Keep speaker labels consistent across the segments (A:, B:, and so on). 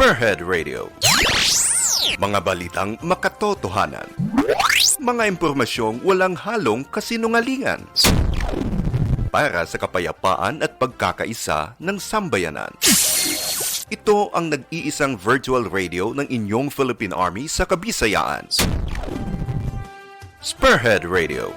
A: Spearhead Radio. Mga balitang makatotohanan. Mga impormasyong walang halong kasinungalingan. Para sa kapayapaan at pagkakaisa ng sambayanan. Ito ang nag-iisang virtual radio ng inyong Philippine Army sa Kabisayaan. Spearhead Radio.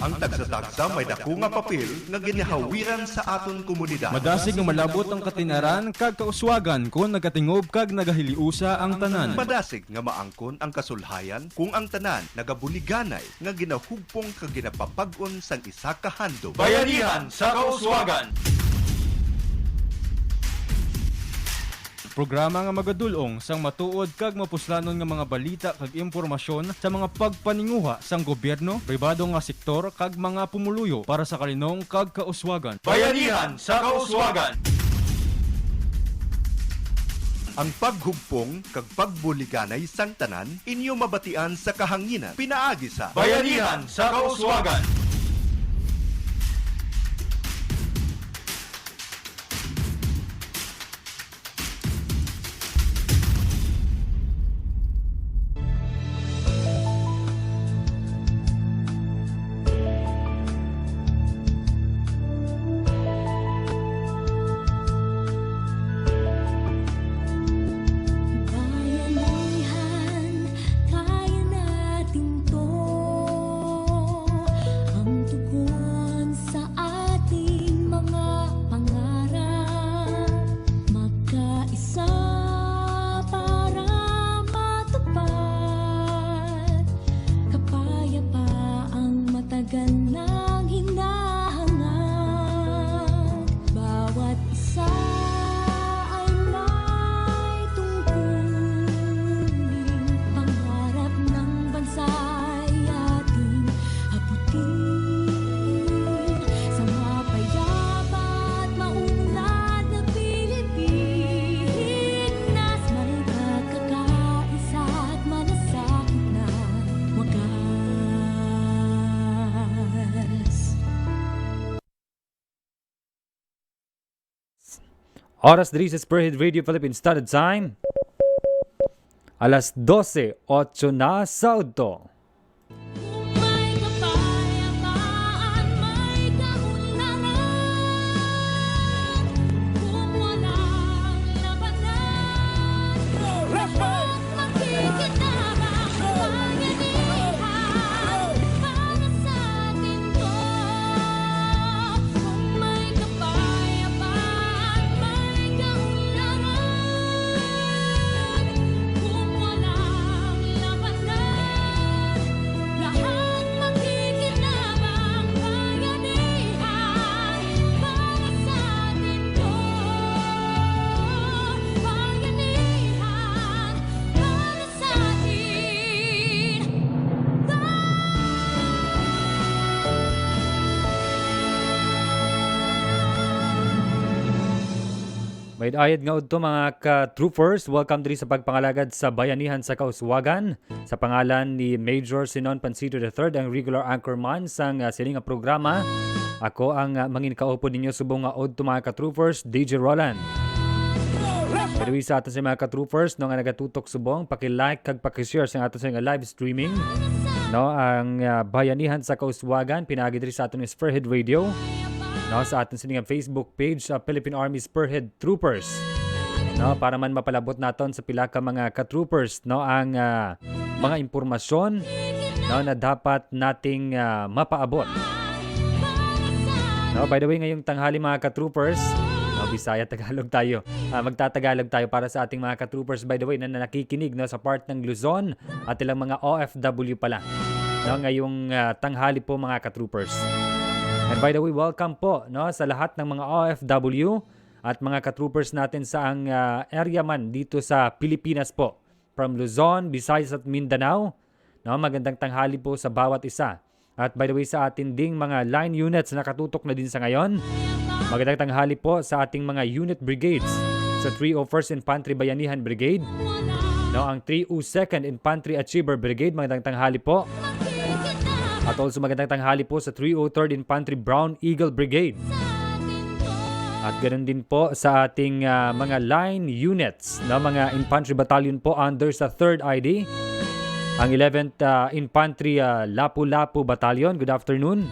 A: Ang tagsa-tagsa may dako nga papel nga ginahawiran sa aton komunidad.
B: Madasig nga malabot ang katinaran kag kauswagan kung nagatingob kag nagahiliusa ang tanan.
A: Madasig nga maangkon ang kasulhayan kung ang tanan nagabuliganay nga ginahugpong kag ginapapag-on sang isa ka handog.
C: Bayanihan sa Kauswagan.
B: Programa nga magadulong sang matuod kag mapuslanon nga mga balita kag impormasyon sa mga pagpaninguha sang gobyerno, pribado nga sektor kag mga pumuluyo para sa kalinong kag kauswagan.
C: Bayanihan sa Kauswagan.
A: Ang paghugpong kag pagbuliganay sang tanan inyo mabatian sa kahanginan pinaagi sa
C: Bayanihan sa Kauswagan.
D: Oras diri sa Spearhead Radio Philippine Standard Time. Alas 12:08 na sa udto. May ayad nga udto mga ka-troopers, welcome diri sa pagpangalagad sa Bayanihan sa Kauswagan. Sa pangalan ni Major Sinon Pancito III, ang regular anchorman sang sining programa. Ako ang manginkaupo ninyo subong nga udto mga ka-troopers, DJ Roland. Pero sa ato sa mga ka-troopers no nga nagatutok subong, paki-like kag paki-share sa ato sa live streaming. No, ang Bayanihan sa Kauswagan pinaagi diri sa ato ni Spearhead Radio. No, sa atin sining Facebook page sa Philippine Army Spearhead Troopers. No, para man mapalabot naton sa pila ka mga ka-troopers no ang mga impormasyon no na dapat nating mapaabot. No, by the way ngayong tanghali mga ka-troopers, no, Bisaya Tagalog tayo. Magtatagalog tayo para sa ating mga ka-troopers by the way na nakikinig no sa part ng Luzon at ilang mga OFW pala. No, ngayong tanghali po mga ka-troopers. And by the way, welcome po no, sa lahat ng mga OFW at mga ka-troopers natin sa ang area man dito sa Pilipinas po. From Luzon, Visayas at Mindanao. No, magandang tanghali po sa bawat isa. At by the way, sa ating ding mga line units na nakatutok na din sa ngayon. Magandang tanghali po sa ating mga unit brigades. Sa 301st Infantry Bayanihan Brigade. No, ang 302nd Infantry Achiever Brigade, magandang tanghali po. At also magandang tanghali po sa 303rd Infantry Brown Eagle Brigade. At ganoon din po sa ating mga line units na mga infantry battalion po under sa 3rd ID. Ang 11th Infantry Lapu-Lapu Battalion. Good afternoon.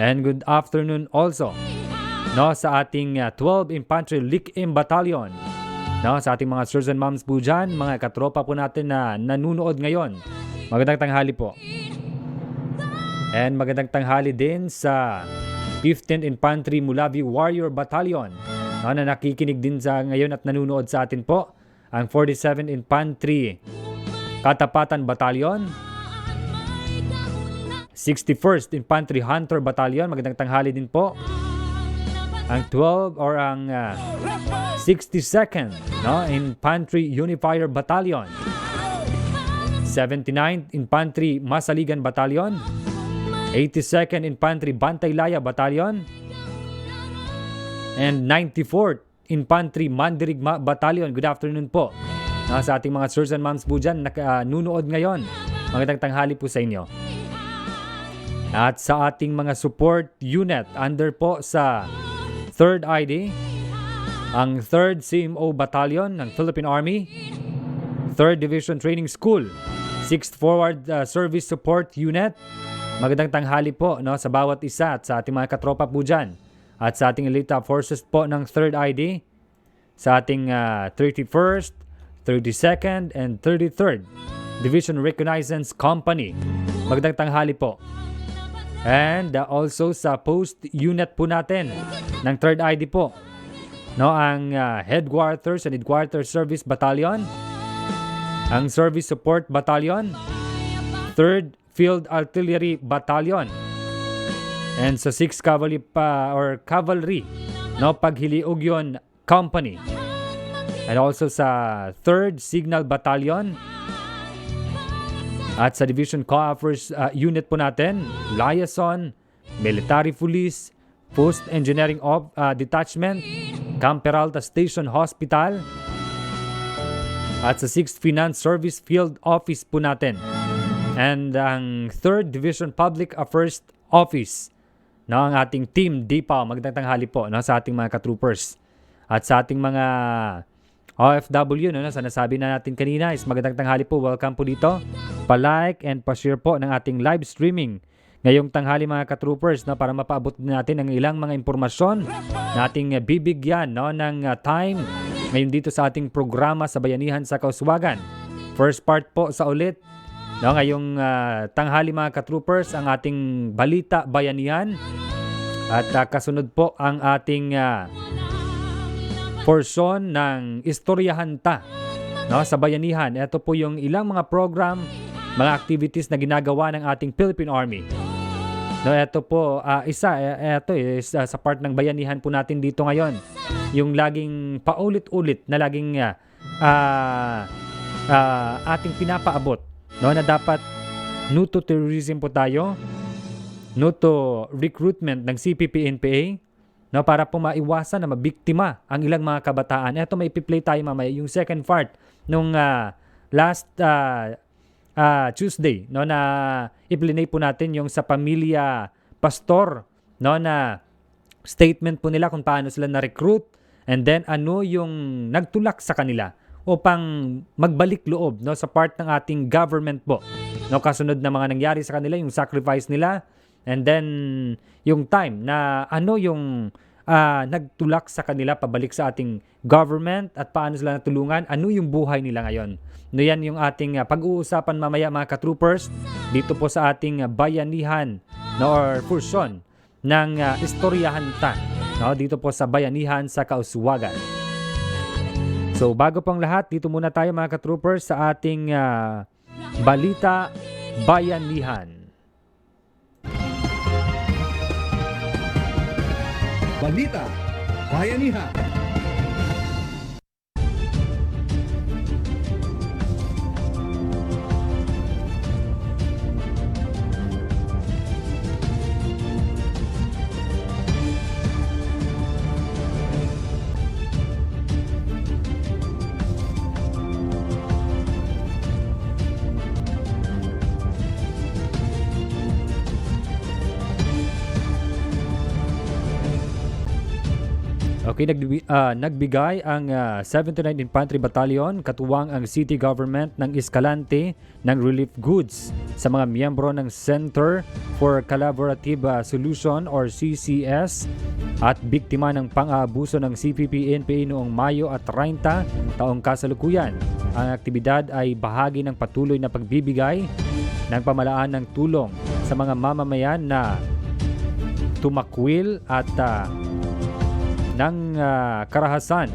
D: And good afternoon also sa ating 12 Infantry Lik-Im Battalion. Sa ating mga sirs and moms po dyan, mga katropa po natin na nanunood ngayon. Magandang tanghali po. And magandang tanghali din sa 15th Infantry Mulavi Warrior Battalion na nakikinig din sa ngayon at nanunood sa atin po. Ang 47th Infantry Katapatan Battalion, 61st Infantry Hunter Battalion, magandang tanghali din po. Ang 12 or ang 62nd Infantry Unifier Battalion, 79th Infantry Masaligan Battalion, 82nd Infantry Bantaylaya Battalion, and 94th Infantry Mandirigma Battalion. Good afternoon po sa ating mga sirs and moms po dyan nakanunood ngayon. Magandang tanghali po sa inyo. At sa ating mga support unit under po sa 3rd ID, ang 3rd CMO Battalion ng Philippine Army, 3rd Division Training School, 6th Forward Service Support Unit. Magandang tanghali po sa bawat isa at sa ating mga katropa po dyan. At sa ating elite forces po ng 3rd ID, sa ating 31st, 32nd, and 33rd Division Reconnaissance Company. Magandang tanghali po. And also sa post unit po natin ng 3rd ID po. Ang Headquarters and Headquarters Service Battalion, ang Service Support Battalion, 3rd Field Artillery Battalion, and sa 6th Cavalry Paghiliugyon Company, and also sa 3rd Signal Battalion, at sa Division Coffers Unit po natin, Liaison, Military Police, Post Engineering Detachment, Camp Peralta Station Hospital, at sa 6th Finance Service Field Office po natin. And ang 3rd Division Public Affairs Office ang ating team DPAW. Magandang tanghali po sa ating mga katroopers. At sa ating mga OFW, sa nasabi na natin kanina is magandang tanghali po. Welcome po dito. Pa-like and pa-share po ng ating live streaming ngayong tanghali mga katroopers para mapaabot natin ang ilang mga impormasyon na ating bibigyan ng time ngayon dito sa ating programa sa Bayanihan sa Kauswagan. First part po sa ulit. Ngayong tanghali mga katroopers, ang ating balita bayanihan at kasunod po ang ating portion ng Istoryahanta sa bayanihan. Ito po yung ilang mga program, mga activities na ginagawa ng ating Philippine Army. Ito po, ito is sa part ng bayanihan po natin dito ngayon. Yung laging paulit-ulit na laging ating pinapaabot. Na dapat no to terrorism po tayo, no to recruitment ng CPP-NPA, para po maiwasan na mabiktima ang ilang mga kabataan. Ito may ipi-play tayo mamaya, yung second part nung last Tuesday, na i-play po natin yung sa pamilya pastor, na statement po nila kung paano sila na-recruit, and then ano yung nagtulak sa kanila upang magbalik loob sa part ng ating government po. Kasunod na mga nangyari sa kanila, yung sacrifice nila, and then yung time na ano yung nagtulak sa kanila pabalik sa ating government at paano sila natulungan, ano yung buhay nila ngayon. Yan yung ating pag-uusapan mamaya mga katroopers dito po sa ating bayanihan or portion ng Istoryahanta dito po sa Bayanihan sa Kauswagan. So bago pang lahat, dito muna tayo mga katroopers sa ating balita bayanihan.
E: Balita Bayanihan.
D: Okay, nagbigay ang 79 Infantry Battalion katuwang ang city government ng Escalante ng relief goods sa mga miyembro ng Center for Collaborative Solution or CCS at biktima ng pang-aabuso ng CPP-NPA noong Mayo at 30 taong kasalukuyan. Ang aktibidad ay bahagi ng patuloy na pagbibigay ng pamalaan ng tulong sa mga mamamayan na tumakwil at ng karahasan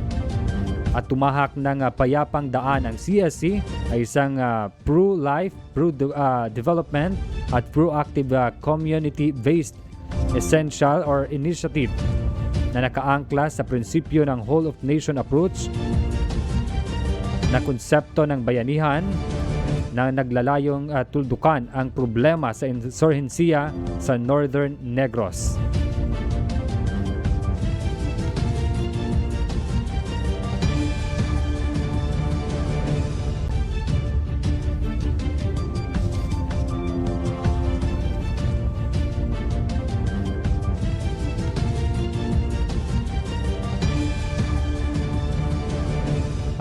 D: at tumahak ng payapang daan. Ang CSC ay isang pro-life, pro-development at proactive community-based essential or initiative na nakaangkla sa prinsipyo ng whole of nation approach na konsepto ng bayanihan na naglalayong tuldukan ang problema sa insurhensiya sa Northern Negros.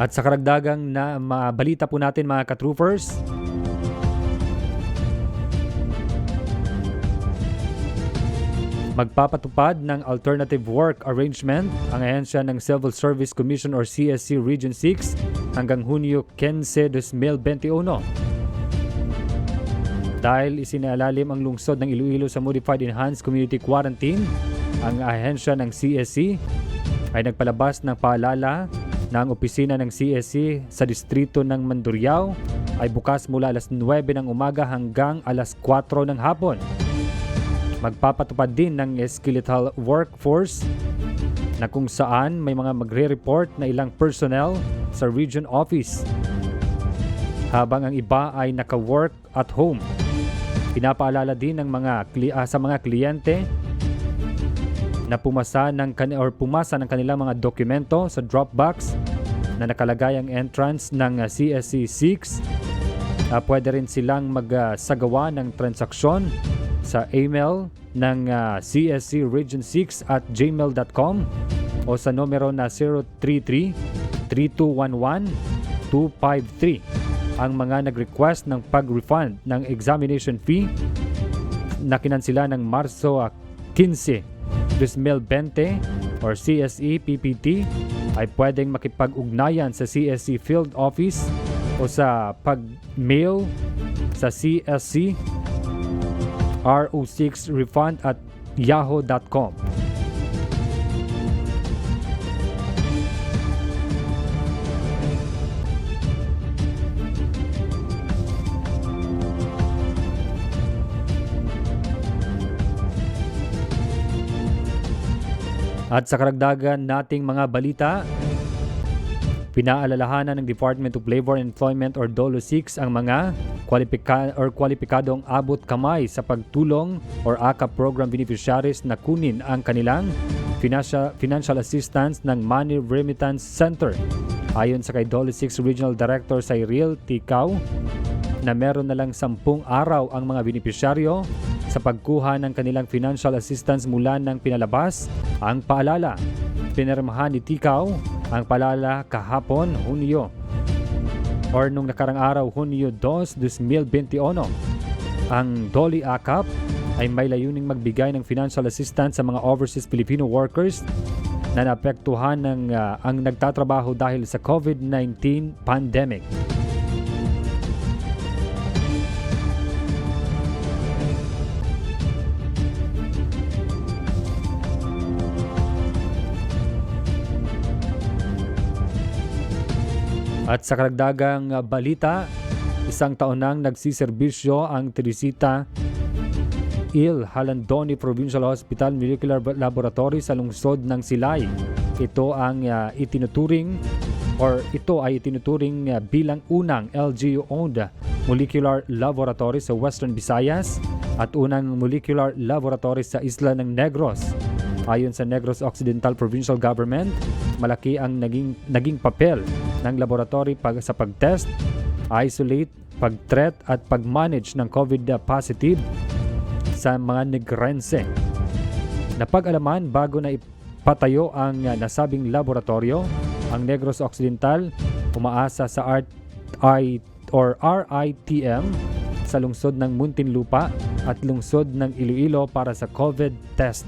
D: At sa karagdagang na balita po natin mga ka-troopers, magpapatupad ng alternative work arrangement ang ahensya ng Civil Service Commission or CSC Region 6 hanggang Hunyo 15, 2021. Dahil isinalalim ang lungsod ng Iloilo sa Modified Enhanced Community Quarantine, ang ahensya ng CSC ay nagpalabas ng paalala na ang opisina ng CSC sa distrito ng Mandurriao ay bukas mula alas 9 ng umaga hanggang alas 4 ng hapon. Magpapatupad din ng skeletal workforce na kung saan may mga magre-report na ilang personnel sa region office habang ang iba ay naka-work at home. Pinapaalala din ng sa mga kliyente na pumasa ng kanilang mga dokumento sa Dropbox na nakalagay ang entrance ng CSC 6. Pwede rin silang magsagawa ng transaksyon sa email ng CSC Region 6 at gmail.com o sa numero na 033-3211-253. Ang mga nag-request ng pag-refund ng examination fee na kinansila ng Marso 15, 2020 or CSE PPT ay pwedeng makipag-ugnayan sa CSC Field Office o sa pag-mail sa CSC ro6refund@yahoo.com. At sa karagdagan nating mga balita, pinaalalahanan ng Department of Labor and Employment or DOLO 6 ang mga kwalipikadong abot kamay sa pagtulong or AKA program beneficiaries na kunin ang kanilang financial assistance ng Money Remittance Center. Ayon sa kay DOLO 6 Regional Director Cyril Ticao, na meron na lang 10 araw ang mga benepisyaryo sa pagkuha ng kanilang financial assistance mula ng pinalabas ang paalala. Pinirmahan ni Ticao ang paalala kahapon, Hunyo, or nung nakarang araw, Hunyo 2, 2021. Ang DOLI AKAP ay may layuning magbigay ng financial assistance sa mga overseas Filipino workers na naapektuhan ng ang nagtatrabaho dahil sa COVID-19 pandemic. At sa karagdagang balita, isang taon nang nagsiserbisyo ang Teresita Il Halandoni Provincial Hospital Molecular Laboratory sa lungsod ng Silay. Ito ay itinuturing bilang unang LGU-owned molecular laboratory sa Western Visayas at unang molecular laboratory sa isla ng Negros. Ayon sa Negros Occidental Provincial Government, malaki ang naging papel ng laboratory sa pag-test, isolate, pag-treat at pag-manage ng COVID positive sa mga Negrense. Napag-alaman bago na patayo ang nasabing laboratorio. Ang Negros Occidental umaasa sa RITM sa lungsod ng Muntinlupa at lungsod ng Iloilo para sa COVID test.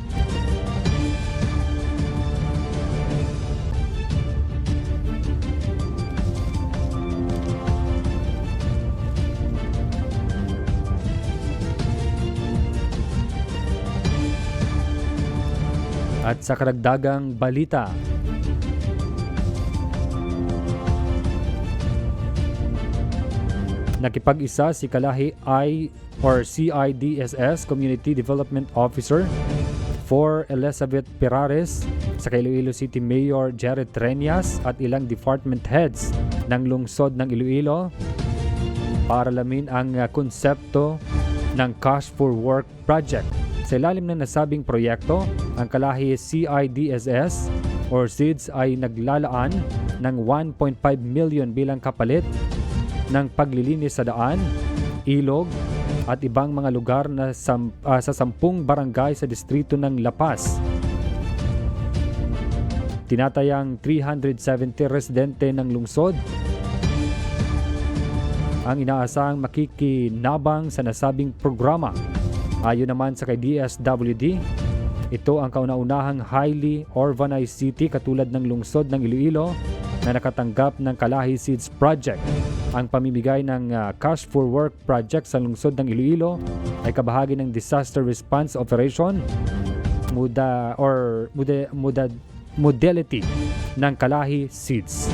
D: At sa karagdagang balita, nakipag-isa si Kalahi CIDSS Community Development Officer for Elizabeth Pirares sa Iloilo City Mayor Jared Treñas at ilang department heads ng lungsod ng Iloilo para alamin ang konsepto ng Cash for Work Project. Sa ilalim ng nasabing proyekto, ang Kalahi CIDSS or SIDS ay naglalaan ng 1.5 million bilang kapalit ng paglilinis sa daan, ilog at ibang mga lugar na sa 10 barangay sa distrito ng La Paz. Tinatayang 370 residente ng lungsod ang inaasahang makikinabang sa nasabing programa. Ayon naman sa kay DSWD, ito ang kauna-unahang highly urbanized city katulad ng lungsod ng Iloilo na nakatanggap ng Kalahi Seeds Project. Ang pamimigay ng Cash for Work Project sa lungsod ng Iloilo ay kabahagi ng Disaster Response Operation modality ng Kalahi Seeds.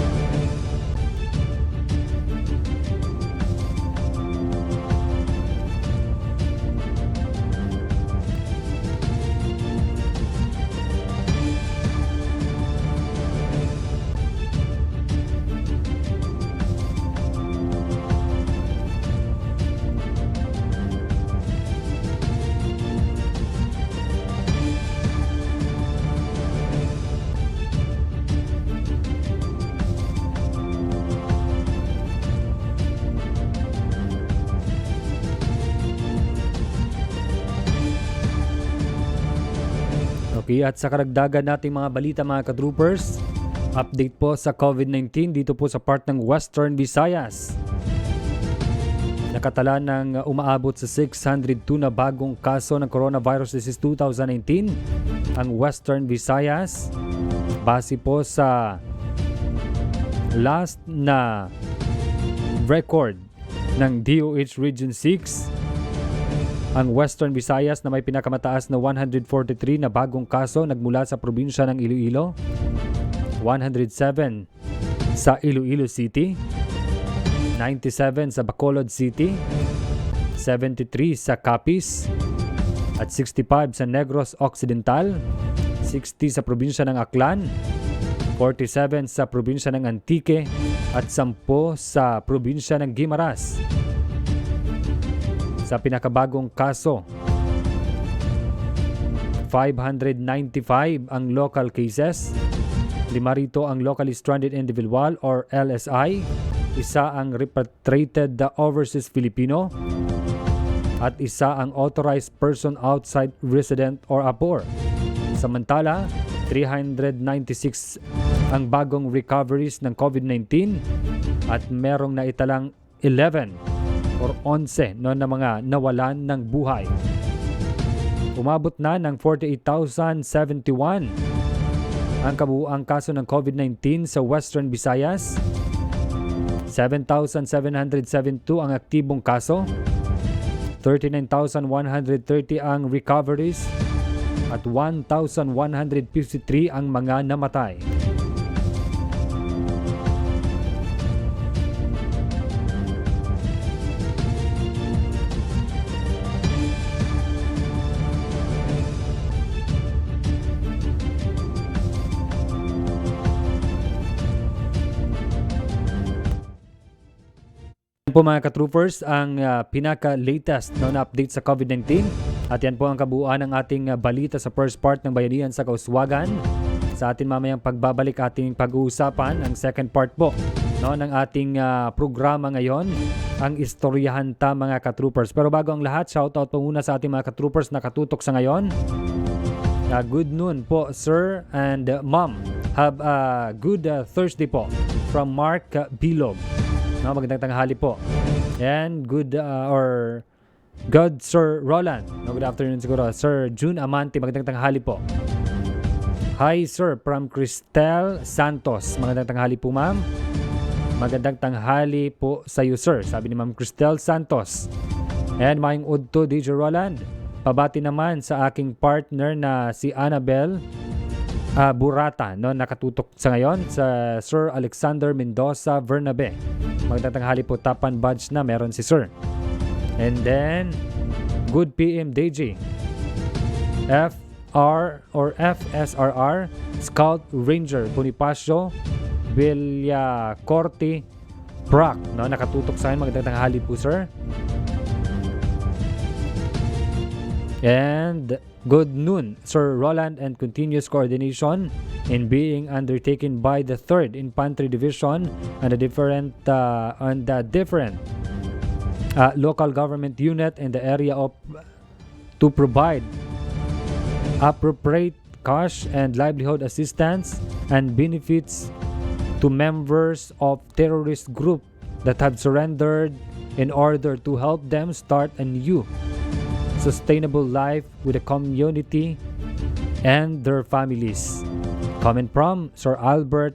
D: Okay, at sa karagdagan nating mga balita mga ka-troopers, update po sa COVID-19 dito po sa part ng Western Visayas. Nakatala ng umaabot sa 602 na bagong kaso ng coronavirus disease 2019 ang Western Visayas. Base po sa last na record ng DOH Region 6, ang Western Visayas na may pinakamataas na 143 na bagong kaso nagmula sa probinsya ng Iloilo, 107 sa Iloilo City, 97 sa Bacolod City, 73 sa Capiz, at 65 sa Negros Occidental, 60 sa probinsya ng Aklan, 47 sa probinsya ng Antique, at 10 sa probinsya ng Guimaras. Sa pinakabagong kaso, 595 ang local cases, 5 rito ang locally stranded individual or LSI, 1 ang repatriated overseas Filipino, at 1 ang authorized person outside resident or APOR. Samantala, 396 ang bagong recoveries ng COVID-19 at merong naitalang 11 or 11 na mga nawalan ng buhay. Umabot na ng 48,071 ang kabuuang kaso ng COVID-19 sa Western Visayas. 7,772 ang aktibong kaso, 39,130 ang recoveries, at 1,153 ang mga namatay. Po mga ka-troopers, ang pinaka-latest na update sa COVID-19 at yan po ang kabuuan ng ating balita sa first part ng Bayanihan sa Kauswagan. Sa atin mamayang pagbabalik ating pag-uusapan ang second part po ng ating programa ngayon, ang istoryahan ta mga ka-troopers. Pero bago ang lahat, shoutout po muna sa ating mga ka-troopers na katutok sa ngayon. Good noon po, sir and ma'am. Have a good Thursday po. From Mark Bilog. No, magandang tanghali po. And good Sir Roland. No, good afternoon siguro. Sir June Amante, magandang tanghali po. Hi sir, from Cristel Santos. Magandang tanghali po ma'am. Magandang tanghali po sa iyo sir, sabi ni Ma'am Cristel Santos. And maing udto DJ Roland. Pabati naman sa aking partner na si Annabel Burata, no, nakatutok sa ngayon sa Sir Alexander Mendoza Bernabe. Magandang tanghali po, tapan badge na meron si sir. And then good PM DJ FSRR Scout Ranger Bonifacio Villacorte Prac, no, nakatutok sa akin. Magandang tanghali po sir. And good noon Sir Roland, and continuous coordination in being undertaken by the 3rd Infantry Division and the different local government unit in the area of to provide appropriate cash and livelihood assistance and benefits to members of terrorist group that have surrendered in order to help them start a new sustainable life with the community and their families. Comment from Sir Albert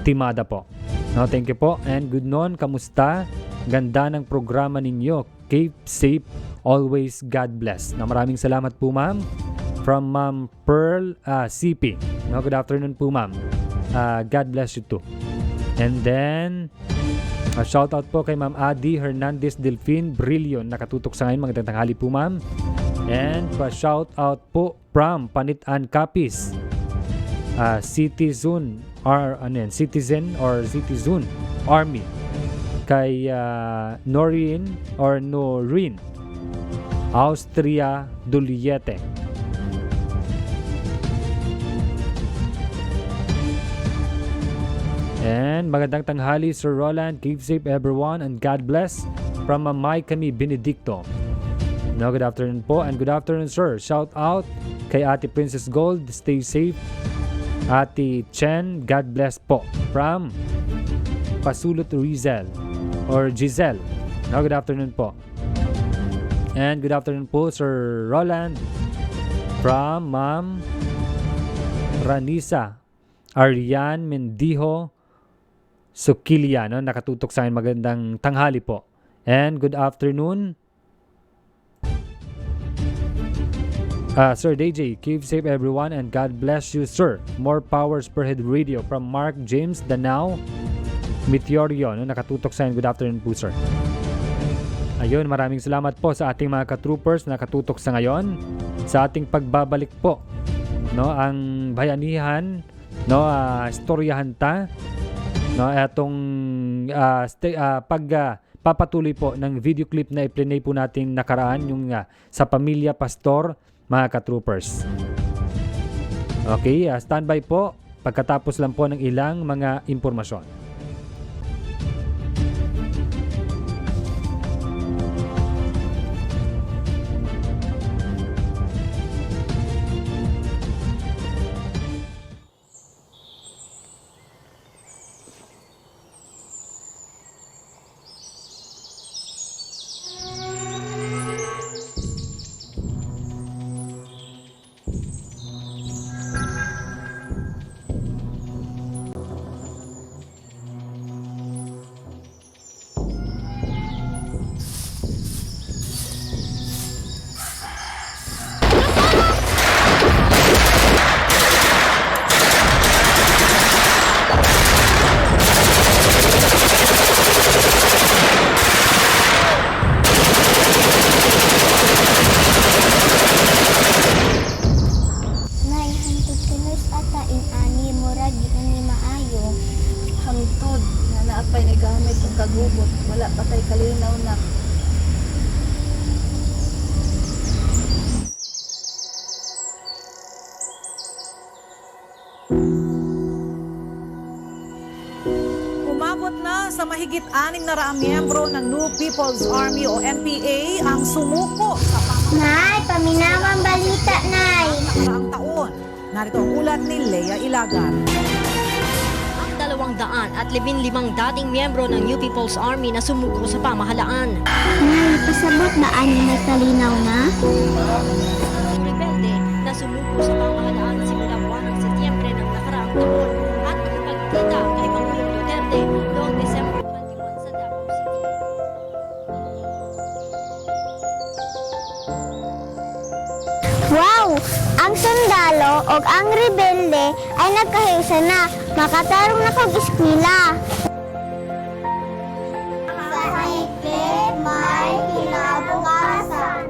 D: Timada po. No, thank you po and good noon. Kamusta? Ganda ng programa ninyo. Keep safe always. God bless. Na maraming salamat po ma'am. From Ma'am Pearl CP. No, good afternoon po ma'am. God bless you too. And then shout out po kay Ma'am Adi Hernandez Delfin Brillion, nakatutok sa ngayon. Magandang tanghali po ma'am. And pa-shout out po from Panitan Capiz, Citizen Army kay Noreen Austria Duliete. And magandang tanghali Sir Roland, keep safe everyone and God bless from Mamay Kami Benedicto. No, good afternoon po and good afternoon sir. Shout out kay Ate Princess Gold, stay safe. Ate Chen, God bless po. From Pasulot Rizal or Giselle. No, good afternoon po. And good afternoon po Sir Roland from Ma'am Ranisa Arian Mendijo Sukilia, no, nakatutok sa akin. Magandang tanghali po. And good afternoon Sir DJ, keep safe everyone and God bless you sir. More powers per head radio from Mark James Danao Meteorio, no, nakatutok sa akin. Good afternoon po sir. Ayun, maraming salamat po sa ating mga ka-troopers na nakatutok sa ngayon sa ating pagbabalik po, no, ang bayanihan, no, istoryahan ta, no, etong papatuloy po ng video clip na i-play po natin nakaraan, yung sa Pamilya Pastor, mga ka-troopers. Okay, standby po pagkatapos lang po ng ilang mga impormasyon.
F: kagubot, wala pa tay kalinaw na.
G: Umabot na sa mahigit 600 miyembro ng New People's Army o NPA ang sumuko sa pamahalaan
H: Nay, paminawang balita, Nay.
G: Nakaraang taon. Narito ang ulat ni Lea Ilagan.
I: Ang 215 dating miyembro ng New People's Army na sumuko sa pamahalaan.
H: Nay, pasabot ba ani may kalinaw na?
I: Ang rebelde na sumuko sa pamahalaan simula buwan ng Setyembre ng nakaraang taon at nakipagkita kay Pangulong Duterte noong December 21 sa Davao City.
H: Wow! Ang sundalo o ang rebelde ay nagkahiusa na. Makatarong na kong eskwela. Sa higpit, may kinabukasan.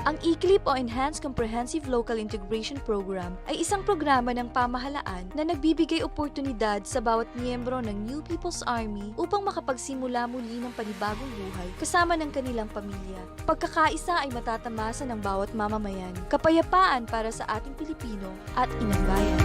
J: Ang ECLIP o Enhanced Comprehensive Local Integration Program ay isang programa ng pamahalaan na nagbibigay oportunidad sa bawat miyembro ng New People's Army upang makapagsimula muli ng panibagong buhay kasama ng kanilang pamilya. Pagkakaisa ay matatamasa ng bawat mamamayan, kapayapaan para sa ating Pilipino at inang bayan.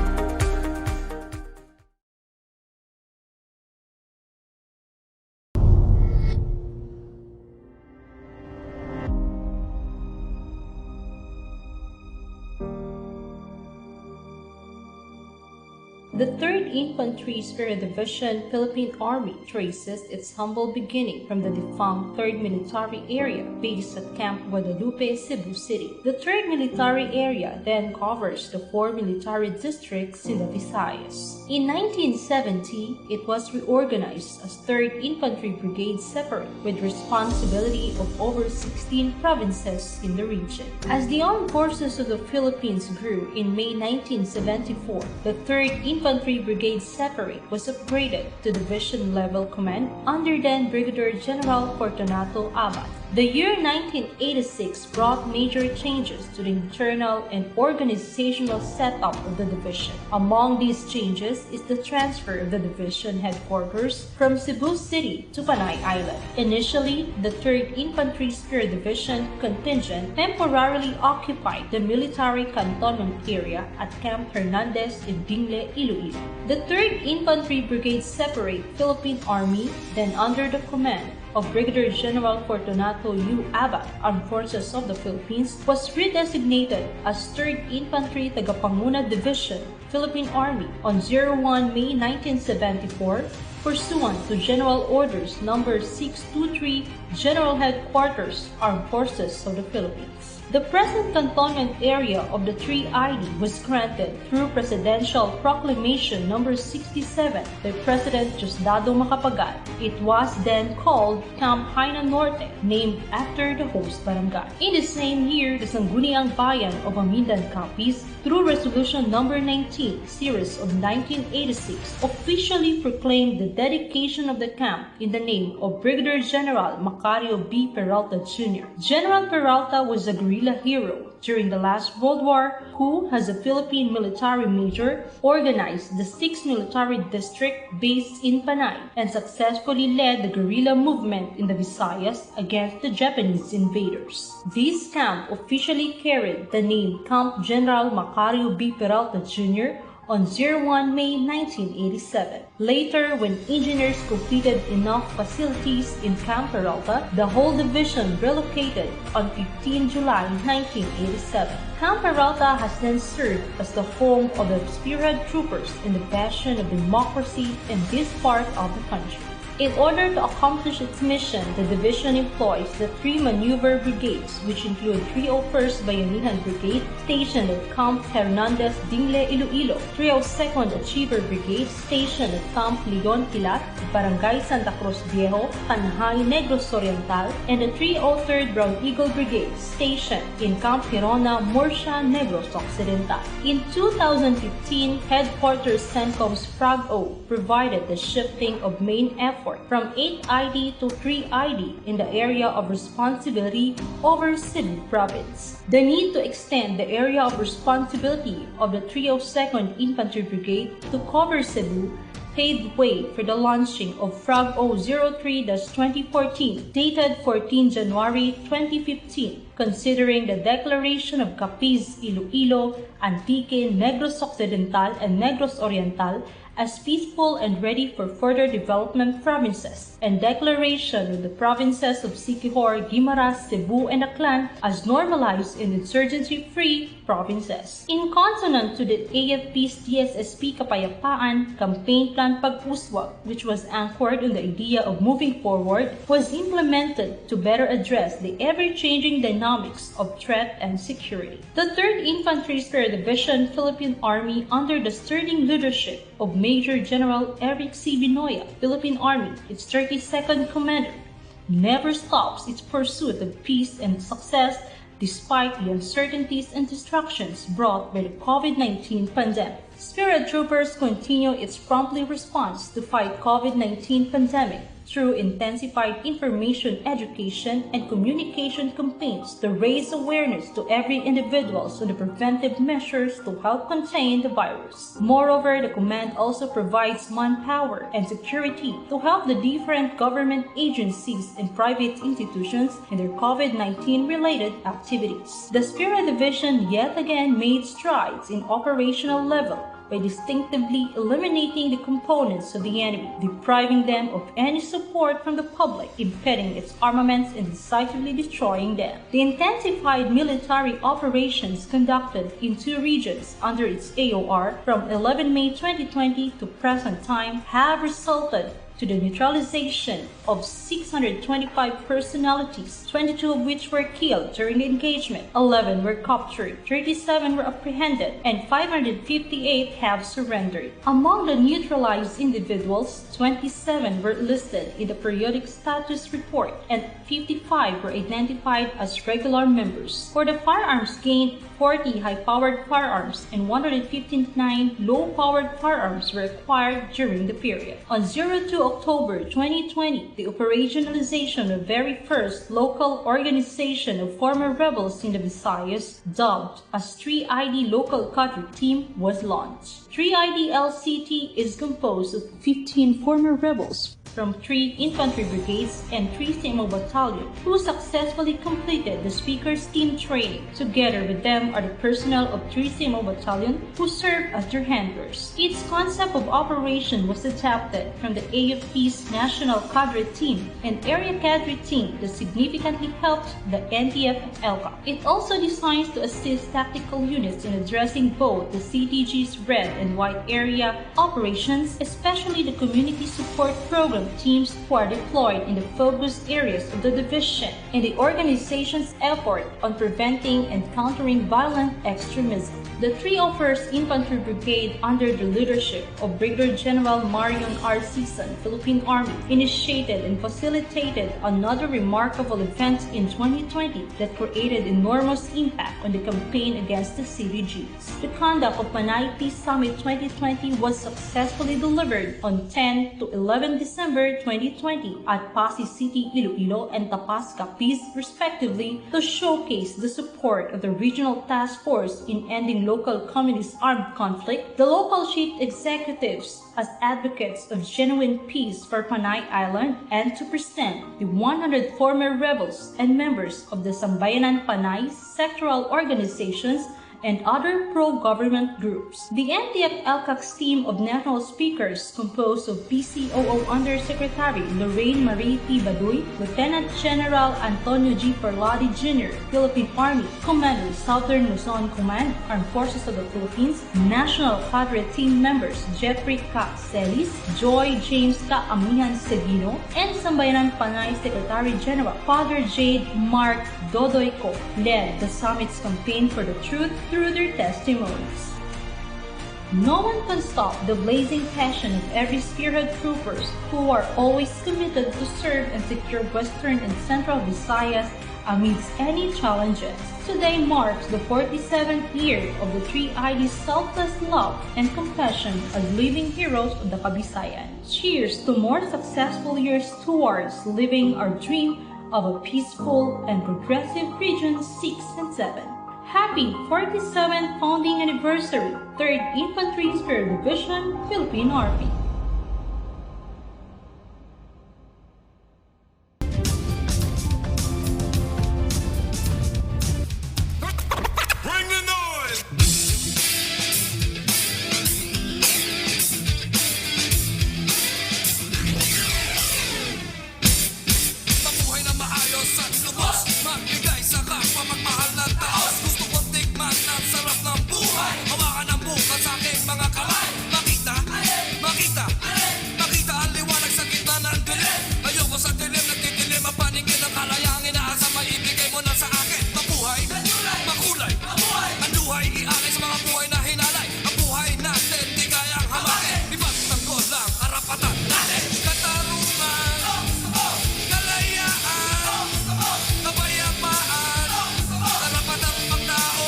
K: The 3rd Infantry Spear Division Philippine Army traces its humble beginning from the defunct 3rd Military Area based at Camp Guadalupe, Cebu City. The 3rd Military Area then covers the 4 military districts in the Visayas. In 1970, it was reorganized as 3rd Infantry Brigade Separate with responsibility of over 16 provinces in the region. As the armed forces of the Philippines grew in May 1974, the 3rd Infantry Brigade Separate was upgraded to division-level command under then Brigadier General Fortunato Abad. The year 1986 brought major changes to the internal and organizational setup of the division. Among these changes is the transfer of the division headquarters from Cebu City to Panay Island. Initially, the 3rd Infantry Spear Division contingent temporarily occupied the military cantonment area at Camp Hernandez in Dingle, Iloilo. The 3rd Infantry Brigade Separate Philippine Army, then under the command of Brigadier General Fortunato U. Abad, Armed Forces of the Philippines, was redesignated as 3rd Infantry Tagapanguna Division, Philippine Army on 01 May 1974, pursuant to General Orders No. 623, General Headquarters, Armed Forces of the Philippines. The present cantonment area of the 3ID was granted through Presidential Proclamation No. 67 by President Diosdado Macapagal. It was then called Camp Haina Norte, named after the host barangay. In the same year, the Sangguniang Bayan of Amindan Capiz, through Resolution No. 19, Series of 1986, officially proclaimed the dedication of the camp in the name of Brigadier General Macario B. Peralta Jr. General Peralta was a guerrilla hero during the last World War who, as a Philippine military major, organized the 6th Military District based in Panay and successfully led the guerrilla movement in the Visayas against the Japanese invaders. This camp officially carried the name Camp General Macario B. Peralta Jr. on 01 May 1987. Later, when engineers completed enough facilities in Camp Peralta, the whole division relocated on 15 July 1987. Camp Peralta has then served as the home of the spearhead troopers in the bastion of democracy in this part of the country. In order to accomplish its mission, the division employs the 3 maneuver brigades, which include 301st Bayanihan Brigade, stationed at Camp Hernandez, Dingle, Iloilo, 302nd Achiever Brigade, stationed at Camp Leon Pilat, Barangay Santa Cruz Viejo, Canhay, Negros Oriental, and the 303rd Brown Eagle Brigade, stationed in Camp Hirona, Murcia, Negros Occidental. In 2015, Headquarters CENTCOM's Frag O provided the shifting of main effort from 8ID to 3ID in the area of responsibility over Cebu Province. The need to extend the area of responsibility of the 302nd Infantry Brigade to cover Cebu paved way for the launching of Frag O 03-2014, dated 14 January 2015, considering the declaration of Capiz, Iloilo, Antique, Negros Occidental, and Negros Oriental as peaceful and ready for further development provinces, and declaration of the provinces of Siquijor, Guimaras, Cebu, and Aklan as normalized and insurgency-free provinces. In consonant to the AFP's DSSP Kapayapaan campaign plan Pag-Uswag, which was anchored on the idea of moving forward, was implemented to better address the ever-changing dynamics of threat and security. The 3rd Infantry Spear Division Philippine Army, under the sturdy leadership of Major General Eric C. Binoya, Philippine Army, its 32nd commander, never stops its pursuit of peace and success despite the uncertainties and distractions brought by the COVID-19 pandemic. Spirit Troopers continue its promptly response to fight COVID-19 pandemic through intensified information education and communication campaigns to raise awareness to every individual on the preventive measures to help contain the virus. Moreover, the command also provides manpower and security to help the different government agencies and private institutions in their COVID-19 related activities. The Spirit Division yet again made strides in operational level by distinctively eliminating the components of the enemy, depriving them of any support from the public, impeding its armaments and decisively destroying them. The intensified military operations conducted in 2 regions under its AOR from 11 May 2020 to present time have resulted to the neutralization of 625 personalities, 22 of which were killed during the engagement, 11 were captured, 37 were apprehended, and 558 have surrendered. Among the neutralized individuals, 27 were listed in the periodic status report, and 55 were identified as regular members. For the firearms gained, 40 high-powered firearms and 159 low-powered firearms were acquired during the period. On 02 October 2020, the operationalization of very first local organization of former rebels in the Visayas, dubbed as 3ID Local Cadre Team, was launched. 3ID LCT is composed of 15 former rebels from 3 infantry brigades and 3 CMO battalion who successfully completed the speaker's team training. Together with them are the personnel of 3 CMO battalion who serve as their handlers. Its concept of operation was adapted from the AFP's National Cadre Team and Area Cadre Team that significantly helped the NTF LCA. It also designs to assist tactical units in addressing both the CTG's red and white area operations, especially the community support program teams who are deployed in the focus areas of the division, and the organization's effort on preventing and countering violent extremism. The 301st Infantry Brigade, under the leadership of Brigadier General Marion R. Season, Philippine Army, initiated and facilitated another remarkable event in 2020 that created enormous impact on the campaign against the CDGs. The conduct of Panay Peace Summit 2020 was successfully delivered on 10 to 11 December 2020 at Pasig City, Iloilo, and Tapas, Capiz, respectively, to showcase the support of the Regional Task Force in ending local communist armed conflict, the local chief executives as advocates of genuine peace for Panay Island, and to present the 100 former rebels and members of the Sambayanan Panay sectoral organizations and other pro-government groups. The NTF LCAC's team of national speakers, composed of PCOO Undersecretary Lorraine Marie T. Baduy, Lieutenant General Antonio G. Parladi Jr., Philippine Army, Commander, Southern Luzon Command, Armed Forces of the Philippines, National Cadre Team members Jeffrey K. Celis, Joy James K. Amihan Seguino, and Sambayanan Panay Secretary General Father Jade Mark Dodoyco led the summit's campaign for the truth through their testimonies. No one can stop the blazing passion of every spearhead troopers who are always committed to serve and secure Western and Central Visayas amidst any challenges. Today marks the 47th year of the 3ID's selfless love and compassion as living heroes of the Kabisayan. Cheers to more successful years towards living our dream of a peaceful and progressive Region 6 and 7. Happy 47th founding anniversary, 3rd Infantry Spear Division, Philippine Army.
L: mga kamay. Makita, makita, makita ang liwanag sa gitna ng dilim. Ayoko sa dilim, nagtitilim ang paningin ng kalayang inaasa. Maibigay mo na sa akin. Mabuhay, makulay, ang luhay ialay sa mga buhay na hinalay. Ang buhay natin di kayang hamakin. Ipagtanggol lang karapatan natin. Katarungan, kalayaan, kapayapaan, karapatang pagtao,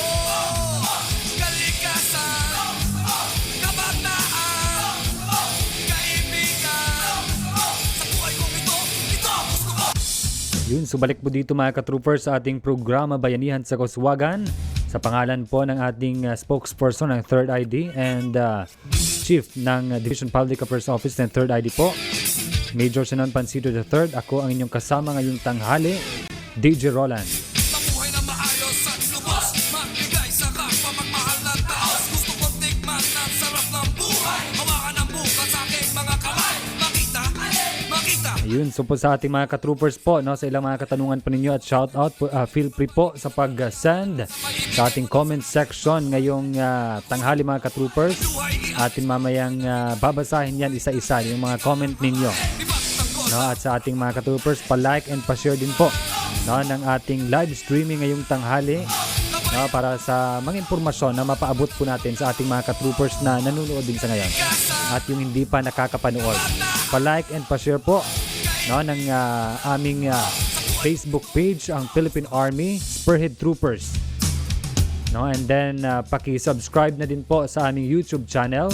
L: kalikasan, kabataan, kaibigan. Sa buhay kong ito gusto ko.
D: Yun, subalik po dito mga ka-troopers sa ating programa Bayanihan sa Kauswagan. Sa pangalan po ng ating spokesperson ng 3rd ID and Chief ng Division Public Affairs Office ng 3rd ID po, Major Sinon Pancito III. Ako ang inyong kasama ngayong tanghali, DJ Roland.
L: Mabuhay na maayos at lubos, magbigay sa kapwa, magmahal ng taos. Gusto kong tikman ang sarap ng buhay. Hawakan ang bukas sa aking mga kamay. Makita, makita.
D: Ayun, so po sa ating mga ka-troopers po, no, sa ilang mga katanungan po ninyo at shoutout, feel free po sa pag-send sa ating comment section ngayong tanghali mga ka-troopers. Atin mamayang babasahin yan isa-isa yung mga comment ninyo. No, at sa ating mga ka-troopers, pa-like and pa-share din po, no, ng ating live streaming ngayong tanghali, no, para sa mga impormasyon na mapaabot po natin sa ating mga ka-troopers na nanonood din sa ngayon at yung hindi pa nakakapanood. Pa-like and pa-share po, no, ng aming Facebook page, ang Philippine Army Spearhead Troopers. No, and then paki-subscribe na din po sa aming YouTube channel.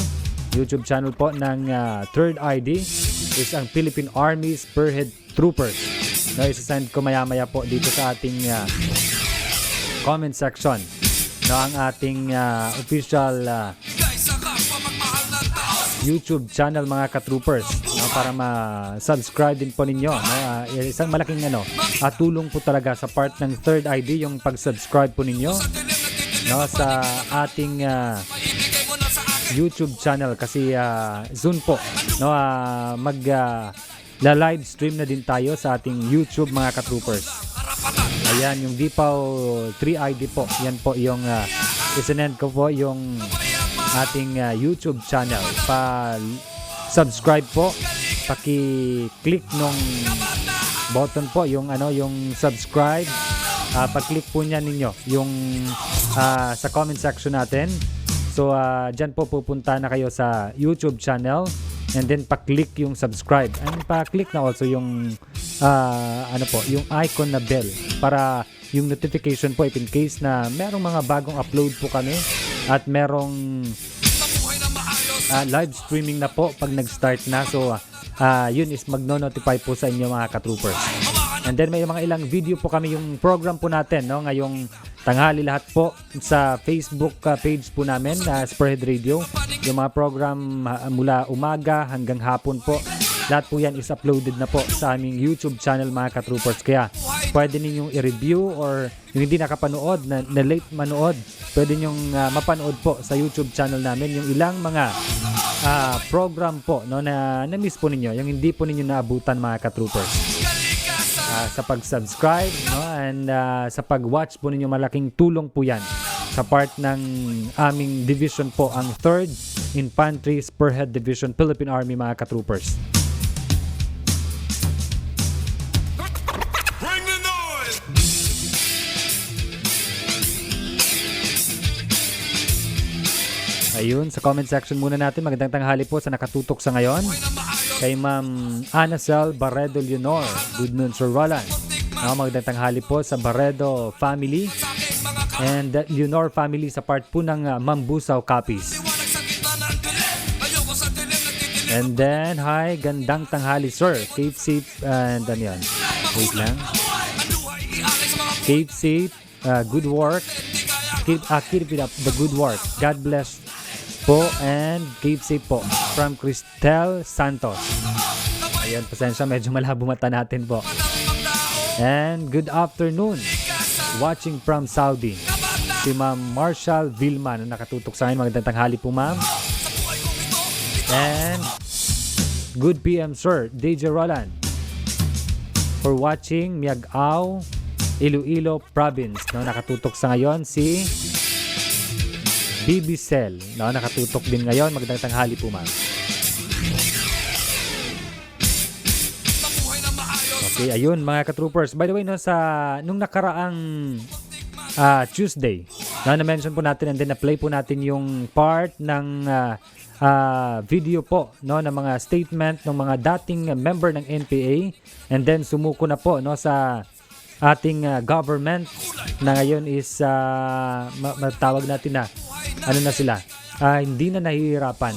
D: YouTube channel po ng 3rd ID is ang Philippine Army Spearhead Troopers. No, isasend ko maya-maya po dito sa ating comment section, no, ang ating official YouTube channel mga ka-troopers, no, para ma-subscribe din po ninyo, no. Isang malaking tulong po talaga sa part ng 3rd ID yung pag-subscribe po ninyo, no, sa ating YouTube channel kasi soon po, no, live stream na din tayo sa ating YouTube mga ka-troopers. Ayan yung Dipaw 3ID po. Yan po yung isinend ko po yung ating YouTube channel. Pa-subscribe po, paki-click nung button po yung yung subscribe. Pag-click po niyan ninyo yung sa comment section natin. So diyan po pupunta na kayo sa YouTube channel and then pa-click yung subscribe and pa-click na also yung yung icon na bell para yung notification po if in case na merong mga bagong upload po kami at merong live streaming na po pag nag-start na. So yun is magno-notify po sa inyo mga ka-troopers. And then may mga ilang video po kami yung program po natin, no, ngayong tanghali lahat po sa Facebook page po namin, Spearhead Radio. Yung mga program mula umaga hanggang hapon po, lahat po yan is uploaded na po sa aming YouTube channel mga ka-troopers. Kaya pwede ninyong i-review or yung hindi nakapanood, na late manood, pwede nyong mapanood po sa YouTube channel namin yung ilang mga program po, no, na na-miss po ninyo, yung hindi po ninyo naabutan mga ka-troopers. Sa pag-subscribe, no, and sa pag-watch po ninyo, malaking tulong po yan sa part ng aming division po, ang 3rd Infantry Spearhead Division Philippine Army mga ka-troopers. Ayun, sa comment section muna natin, magandang tanghali po sa nakatutok sa ngayon. Kay Ma'am Anacel Barredo Leonor, good noon Sir Roland. Magandang tanghali po sa Barredo family and Leonor family sa part po ng Mambusaw Capiz. And then, hi, gandang tanghali sir. Keep safe and yan. Wait lang. Keep safe, good work. Keep it up, the good work. God bless po and keep safe po. From Cristel Santos. Ayan, pasensya, medyo malabo mata natin po. And good afternoon. Watching from Saudi. Si Ma'am Marshall Vilma na nakatutok sa akin. Magandang tanghali po ma'am. And good PM sir, DJ Roland. For watching Miagao, Iloilo Province. No, nakatutok sa ngayon si BB Cell, no, nakatutok din ngayon. Magandang tanghali po, ma'am. Okay, ayun mga ka-troopers. By the way, no, nung nakaraang Tuesday, na-mention po natin and then na-play po natin yung part ng video po, no, ng mga statement ng mga dating member ng NPA, and then sumuko na po, no, sa ating government na ngayon is matawag natin na ano na sila, hindi na nahihirapan,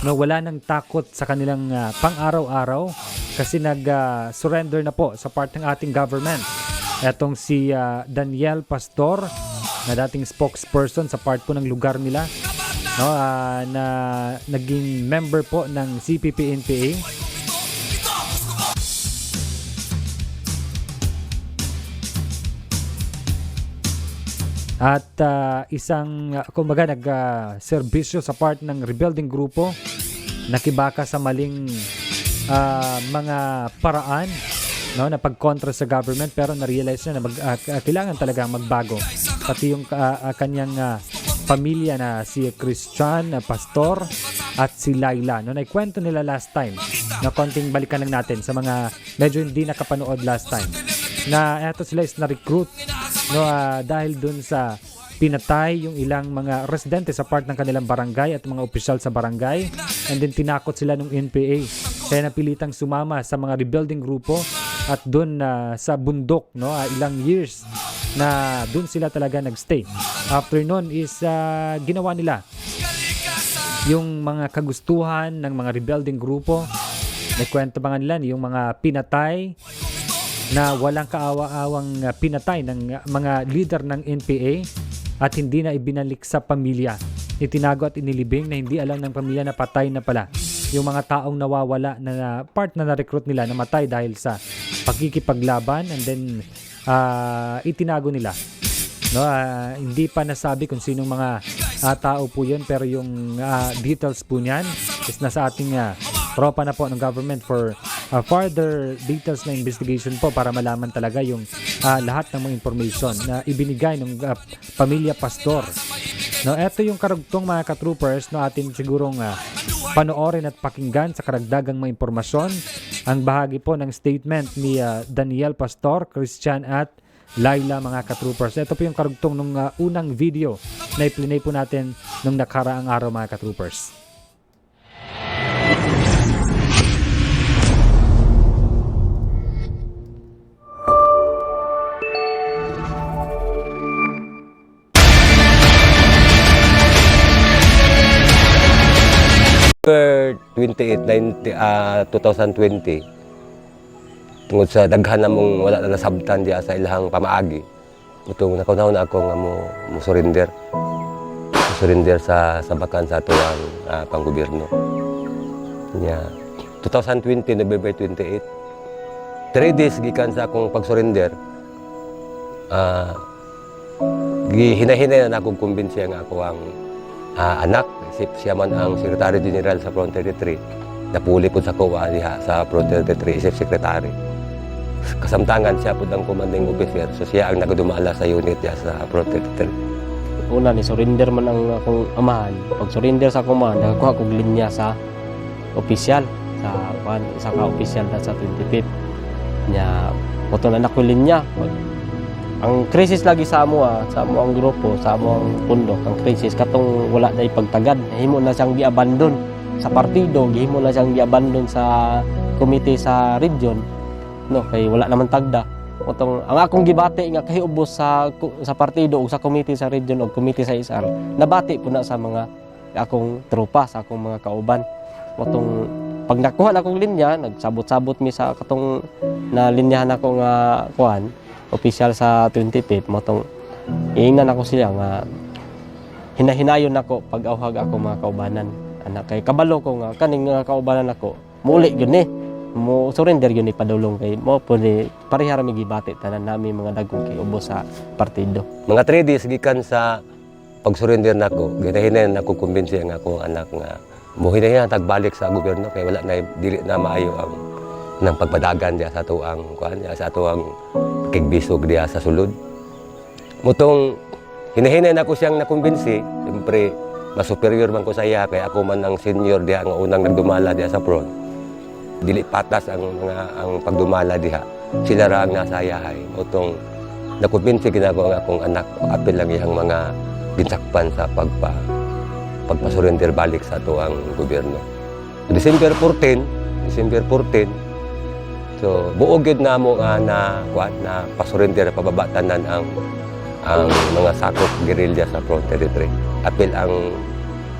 D: no, wala nang takot sa kanilang pang-araw-araw kasi nag-surrender na po sa part ng ating government. Etong si Daniel Pastor na dating spokesperson sa part po ng lugar nila, no, na naging member po ng CPP-NPA. At isang kumbaga nag-serbisyo sa part ng rebuilding grupo, nakibaka sa maling mga paraan, no, na pagkontra sa government, pero na-realize na kailangan talaga magbago. Pati yung kanyang pamilya na si Christian Pastor at si Laila, no, naikwento nila last time, na konting balikan lang natin sa mga medyo hindi nakapanood last time, na eto sila is na-recruit, no, dahil dun sa pinatay yung ilang mga residente sa part ng kanilang barangay at mga opisyal sa barangay, and then tinakot sila ng NPA, kaya napilitang sumama sa mga rebuilding grupo at dun sa bundok, no, ilang years na dun sila talaga nagstay. After nun is ginawa nila yung mga kagustuhan ng mga rebuilding grupo. Nagkwento pa nga nila yung mga pinatay na walang kaawa-awang pinatay ng mga leader ng NPA at hindi na ibinalik sa pamilya. Itinago at inilibing na hindi alam ng pamilya na patay na pala yung mga taong nawawala na part na na-recruit nila, namatay dahil sa pagkikipaglaban, and then itinago nila, no, hindi pa nasabi kung sinong mga tao po yun, pero yung details po niyan is nasa ating tropa na po ng government for further details na investigation po para malaman talaga yung lahat ng mga information na ibinigay ng pamilya Pastor. No, eto yung karugtong mga ka-troopers, no, atin sigurong panoorin at pakinggan sa karagdagang mga impormasyon ang bahagi po ng statement ni Daniel Pastor, Christian at Laila, mga ka-troopers. Ito po yung karugtong ng unang video na i-play po natin nung nakaraang araw, mga ka-troopers.
M: November 28, 2020, tungod sa daghan namong wala na nasabtan diya sa ilahang pamaagi, itong nakunaw na ako nga mo surrender sa sabakan sa tuwang panggobyerno. Yeah. 2020, November 28, 3 days gikan sa akong pag-surrender, hinahinay na akong kumbinsiya nga ako ang anak. Siya man ang Secretary General sa Front 33. Napuli po sa kuwa diha sa Front 33, isip Secretary. Kasamtangan siya po ang commanding officer. So siya ang nagdumala sa unit niya sa Front 33.
N: Una ni surrender man ang akong amahan. Pag surrender sa akong amahan, nakakuha kong linya sa opisyal. Sa ka-opisyal na sa 25th. Nya, moto na ko linya. Ang krisis lagi sa amo ang grupo, sa amo ang pundok, ang krisis katong wala na ipagtagad, himo na siyang gi-abandon sa partido, himo na siyang gi-abandon sa komite sa region, no, kay wala naman tagda. Utong ang akong gibati nga kahiubos sa partido ug sa komite sa region ug komite sa SR, nabati po na sa mga akong tropa, sa akong mga kauban. Utong pag nakuha na akong linya, nagsabot-sabot mi sa katong na linyahan ako nga kuan opisyal sa 25th, motong iingnan ako sila nga hinahinayon ako pag awhag ako mga kaubanan. Anak kay kabalo ko nga kaning nga kaubanan ako muli gyud ni mo surrender gyud ni padulong kay mo pud parehara mi gibati tanan nami mga dagkong kay ubos sa partido.
M: Mga 3 days gikan sa pag-surrender nako, ginahinay nako kumbinsi nga akong anak nga mo hinahinayon tagbalik sa gobyerno kay wala na dili na maayo ang nang pagpadagan diya sa tuang kuan diya sa tuang kigbisog diya sa sulod. Mutong hinahinay na ko siyang nakumbinsi, siyempre mas superior man ko sa iya kay ako man ang senior diha nga unang nagdumala diha sa front. Dili patas ang pagdumala diha. Sila ra ang nasayahay. Utong nakumbinsi ginagawa nga akong anak, apil lang iyang mga ginsakpan sa pagpasurrender balik sa ato ang gobyerno. December 14, so buog gyud namo nga na pasurrender pababatanan ang mga sakop gerilya sa Front 33. Apil ang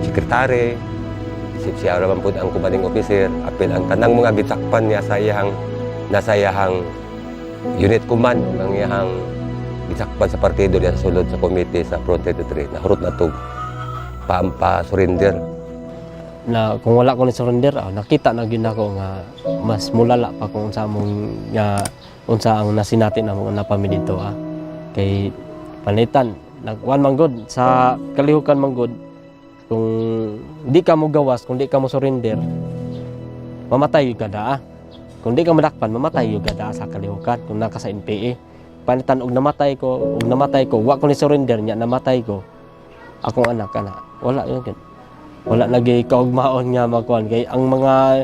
M: sekretary, siya raman po ang commanding officer, apil ang tanang mga ginsakpan niya sa iyang unit command, ang iyang gisakpan sa partido diya sa sulod sa komite sa Front 33 na hurot na to pa-surrender.
N: Na kung wala ko ni surrender, nakita na gyud ako nga mas mulala pa kung unsa among unsa ang nasinati namo na pami dito kay panitan nagwan man gud sa kalihukan man gud kung di ka mo gawas, kung di ka mo surrender, mamatay gyud kada. Kung di ka madakpan, mamatay gyud kada sa kalihukan kung naka sa NPA. Panitan og namatay ko, wa ko ni surrender nya namatay ko. Akong anak kana, wala yun. Wala lagi kaugmaon nga magkuan kay ang mga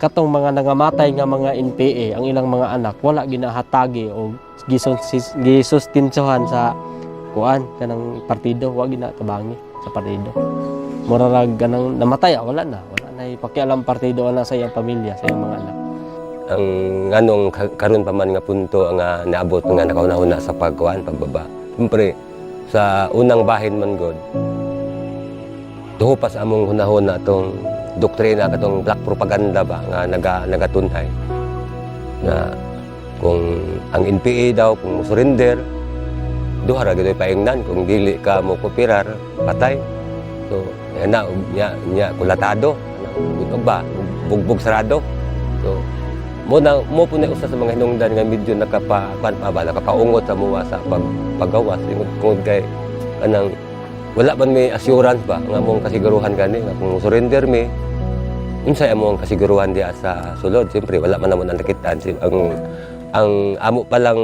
N: katong mga nangamatay nga mga NPA, ang ilang mga anak wala ginahatagi o gisustinsohan sa kuan kanang partido, wa ginatabangi sa partido. Mura ra ganang namatay, wala na ipakialam partido na sa iyang pamilya, sa iyang mga anak.
M: Ang nganong karon pa man nga punto nga naabot nga nakauna-una sa pagbaba. Siyempre sa unang bahin man god tuho pa sa among hunahuna itong doktrina katong black propaganda ba nga nagatunhay na kung ang NPA daw kung surrender duha ra gyud paingnan kung dili ka mo kopirar patay. So nya kulatado ano ba bugbog sarado. So mo po na usa sa mga hinungdan nga medyo nakapaungot sa muwa sa paggawas ingod kay kanang wala man may assurance ba nga among kasiguruhan gani nga kung surrender mi unsay among kasiguruhan diha sa sulod. Siyempre wala man namon ang nakitaan ang amo pa lang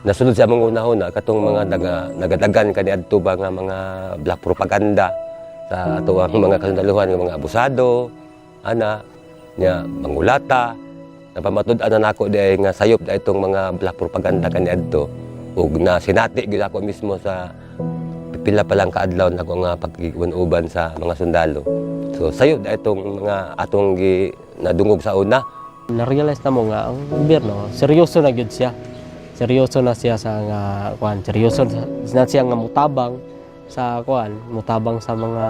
M: nasulod sa among una-una katong mga nagadagan kaniadto ba nga mga black propaganda sa ato ang mga kasundaluhan nga mga abusado ana nya mangulata napamatud-an na nako di nga sayop da itong mga black propaganda kaniadto ug na sinati gyud ako mismo sa pila pa lang kaadlaw na ko nga pagkiuban sa mga sundalo. So sayod da itong mga atong nadungog sa una.
N: Na-realize na mo nga ang gobyerno seryoso na gyud siya. Seryoso na siya sa nga kuan, seryoso na siya nga mutabang sa kuan, mutabang sa mga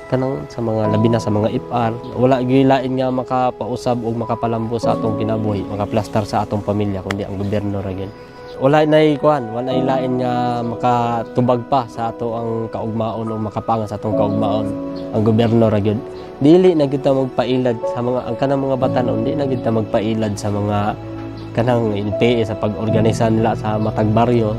N: kanang sa mga labi na sa mga IPR. Wala gyud lain nga makapausab o makapalambo sa atong kinabuhi, makaplastar sa atong pamilya kundi ang gobyerno ra gyud. Wala nay kuan, wala lain nga makatubag pa sa ato ang kaugmaon o makapangan sa atong kaugmaon ang gobyerno ra gyud. Dili na gyud ta magpailad sa mga ang kanang mga batanon, di na gyud ta magpailad sa mga kanang NPA sa pag-organisa nila sa matag baryo.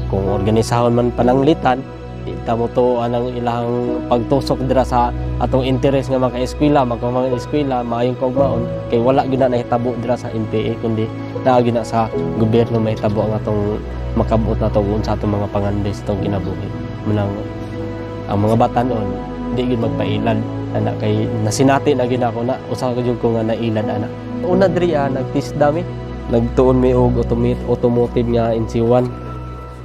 N: Kung organisahon man pananglitan, di ta mo to anang ilang pagtusok dira sa atong interes nga maka-eskwela, mga maayong kaugmaon kay wala gyud na nahitabo dira sa NPA kundi naa gyud na sa gobyerno mahitabo ang atong makabuot na to sa atong mga pangandes tong kinabuhi. Munang ang mga batanon di gyud magpailad ana kay nasinati na gyud ako na usa ka jud ko nga nailad ana. Una diri nagtisda mi, nagtuon mi og automotive nga NC1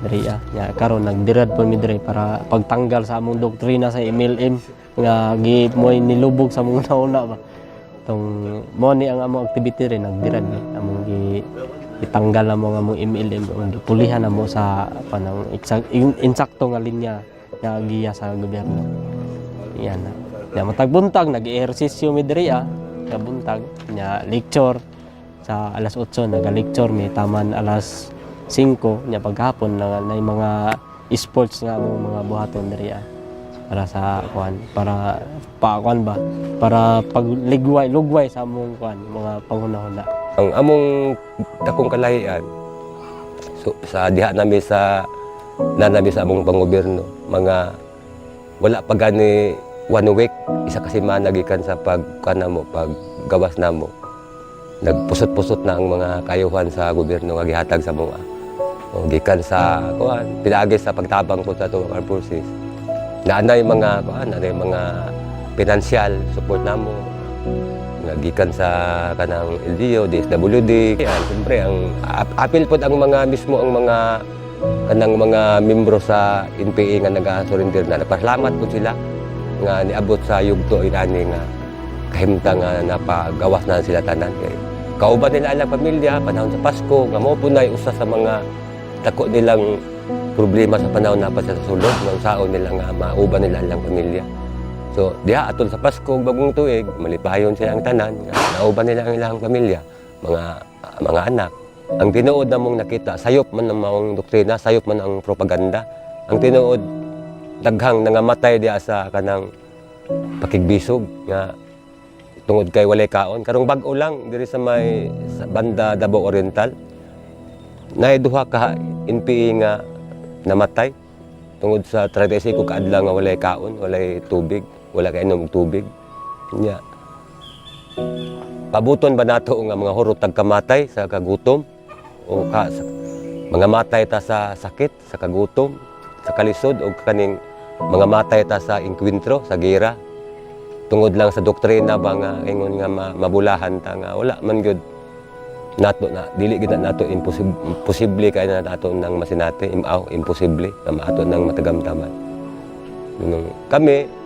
N: diri nya karon nagdirad po mi diri para pagtanggal sa among doktrina sa MLM nga moy nilubog sa mga nauna ba tong mo ni ang among activity rin nagdirad ni among itanggal among MLM ug pulihan namo sa panang insakto nga linya nga giya sa gobyerno. Yan na matagbuntag nag-ehersisyo mi diri sa buntag nya lecture sa alas 8 naga-lecture mi taman alas 5 nya paghapon na mga sports nga among mga buhaton diri para sa kuan para pakuan ba para lugway sa among kuan mga panghunahuna.
M: Ang among dakong kalahian so, sa diha nami sa nanami sa among panggobyerno mga wala pa gani 1 week isa ka semana gikan sa pagkuan namo paggawas namo nagpusot-pusot na ang mga kayuhan sa gobyerno nga gihatag sa mga gikan sa kuan pinaagi sa pagtabang po sa atong armed forces. naanay mga financial support namo nga gikan sa kanang LGU, DSWD. Yan, siyempre ang apil pod ang mga mismo ang mga kanang mga membro sa NPA nga naga-surrender na. Nagpasalamat po sila nga niabot sa yugto inani nga kahimtang nga napagawas na sila tanan. Kay kauban nila ang pamilya panahon sa Pasko nga mao po nay usa sa mga dako nilang problema sa panahon na pa sa sulod ng saon nila nga mauban nila ang pamilya. So, diha atol sa Pasko bagong tuig, malipayon sila ang tanan, nauban nila ang ilang pamilya, mga anak. Ang tinuod na mong nakita, sayop man ang maong doktrina, sayop man ang propaganda. Ang tinuod, daghang nangamatay diha sa kanang pakigbisog nga tungod kay walay kaon. Karong bag-o lang diri sa may sa banda Davao Oriental. Duha ka NPA nga namatay tungod sa 35 kaadlaw nga walay kaon, walay tubig. Wala kay inom tubig. Nya. Pabuton ba nato nga mga hurot tagkamatay sa kagutom o mga matay ta sa sakit, sa kagutom, sa kalisod o kaning mga matay ta sa inkwentro, sa gera. Tungod lang sa doktrina ba nga ingon nga mabulahan ta nga wala man gyud nato na dili gid nato imposible kay na nato nang masinati, imposible nga maato nang matagamtaman. Kami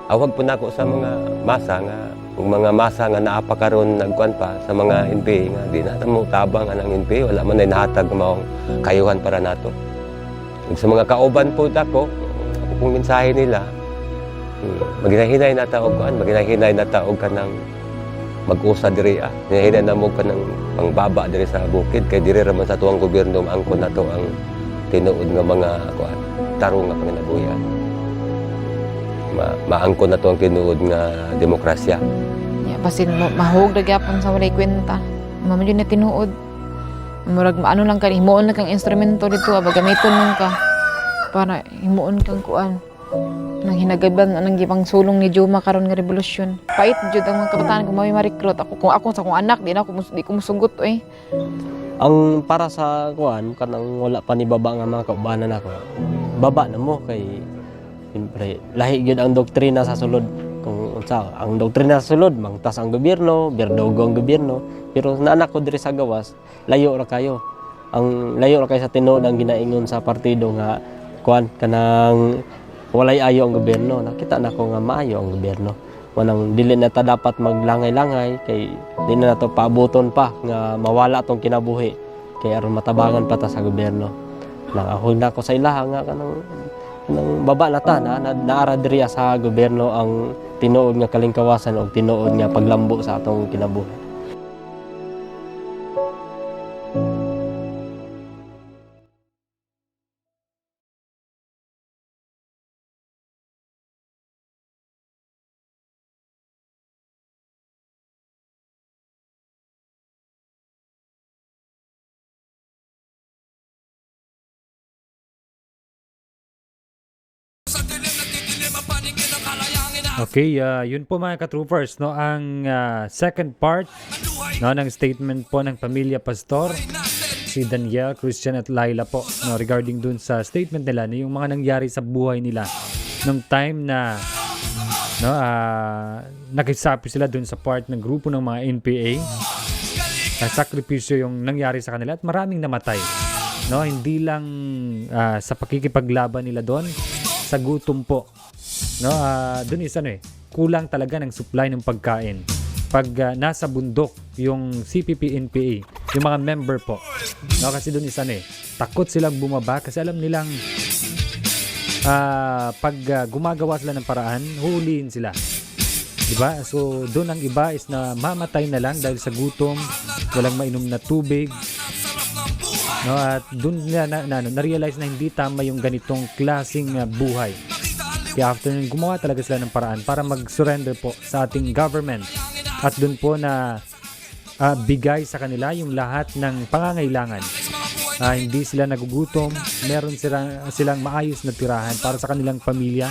M: awag po nako sa mga masa nga naapa karon nagkuan pa sa mga NPA nga di na mo tabang ang NPA wala man ay nahatag maong kayuhan para nato. Ug sa mga kauban po dako kung mensahe nila maginahinay na ta og kuan, maginahinay na ta og kanang mag-usa diri hinahinay na mo kanang pangbaba diri sa bukid kay diri ra man sa tuwang gobyerno angkon nato ang tinuod nga mga kuan tarong nga panginabuhian. Maangkon na to ang tinuod nga demokrasya.
O: Basin mahog na gyapon sa walay kwenta. Mamali na tinuod. Murag ano lang ka, himuon lang kang instrumento dito, gamiton lang ka para himuon kang kuan. Nang hinagaban anang gipang sulong ni Juma karon nga revolusyon. Pait jud ang mga kabataan kung ma-recruit ako sa akong anak di ko musugot eh.
N: Ang para sa kuan kanang wala pa ni baba nga mga kaubanan ako. Baba na mo kay siyempre, lahi gyud ang doktrina sa sulod. Kung unsa, ang doktrina sa sulod, mangtas ang gobyerno, berdogo ang gobyerno. Pero naanak ko diri sa gawas, layo ra kayo. Ang layo ra kayo sa tinuod ang ginaingon sa partido nga kuan kanang walay ayo ang gobyerno. Nakita na ko nga maayo ang gobyerno. Manang dili na ta dapat maglangay-langay kay di na nato paabuton pa nga mawala tong kinabuhi kay aron matabangan pa ta sa gobyerno. Nangahol na ko sa ilaha nga kanang nang baba na ta na naara diriya sa gobyerno ang tinuod nga kalingkawasan o tinuod nga paglambo sa atong kinabuhi.
D: Okay, yun po mga ka-troopers, no, ang second part no, ng statement po ng pamilya Pastor, si Daniel, Christian at Laila po, no, regarding dun sa statement nila na yung mga nangyari sa buhay nila nung time na no, nakisapi sila dun sa part ng grupo ng mga NPA. Sakripisyo yung nangyari sa kanila at maraming namatay. No, hindi lang sa pakikipaglaban nila doon, sa gutom po. No, doon is kulang talaga ng supply ng pagkain. Pag nasa bundok yung CPP-NPA, yung mga member po. No, kasi doon is takot silang bumaba kasi alam nilang pag gumagawa sila ng paraan, huhulihin sila. Diba? So doon ang iba is na mamatay na lang dahil sa gutom, walang mainom na tubig. No, at doon na-realize na hindi tama yung ganitong klaseng buhay. Kaya after nun, gumawa talaga sila ng paraan para mag-surrender po sa ating government. At doon po na bigay sa kanila yung lahat ng pangangailangan. Hindi sila nagugutom, meron silang maayos na tirahan para sa kanilang pamilya.